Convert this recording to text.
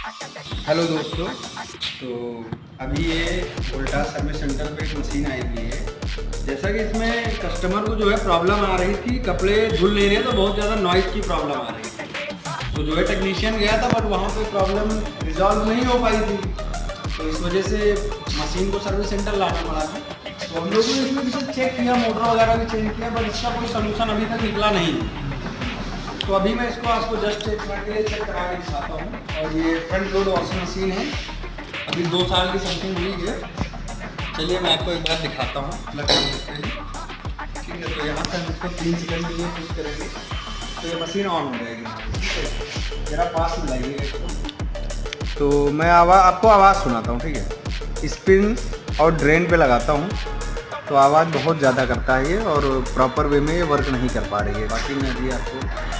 Hello दोस्तों, तो अभी ये वोल्टास सर्विस सेंटर पे एक मशीन आई हुई है। जैसा कि इसमें कस्टमर को जो है प्रॉब्लम आ रही थी, कपड़े धुल नहीं रहे तो बहुत ज़्यादा नॉइज़ की प्रॉब्लम आ रही थी। तो जो है टेक्नीशियन गया था, बट वहाँ पे प्रॉब्लम रिजॉल्व नहीं हो पाई थी। तो इस वजह से मशीन को सर्विस सेंटर लाना पड़ा था। तो हम लोगों ने इसमें भी सब चेक किया, मोटर वगैरह भी चेंज किया, बट इसका कोई सोल्यूशन अभी तक निकला नहीं। तो अभी मैं इसको आपको जस्ट एक मिनट के लिए चेक करा के दिखाता हूँ। और ये फ्रंट लोड वॉशिंग मशीन है, अभी 2 साल की समथिंग हुई है। चलिए मैं आपको एक बार दिखाता हूँ, प्लग कर देते हैं। ठीक है, तो यहाँ से हम इसको 3 सेकंड के लिए पुश करेंगे तो ये मशीन ऑन हो जाएगी। ठीक है, जरा पास में लाइएगा इसको। तो मैं आपको आवाज़ सुनाता हूँ। ठीक है, स्पिन और ड्रेन पे लगाता हूँ तो आवाज़ बहुत ज़्यादा करता है ये, और प्रॉपर वे में ये वर्क नहीं कर पा रही है। बाकी मैं अभी आपको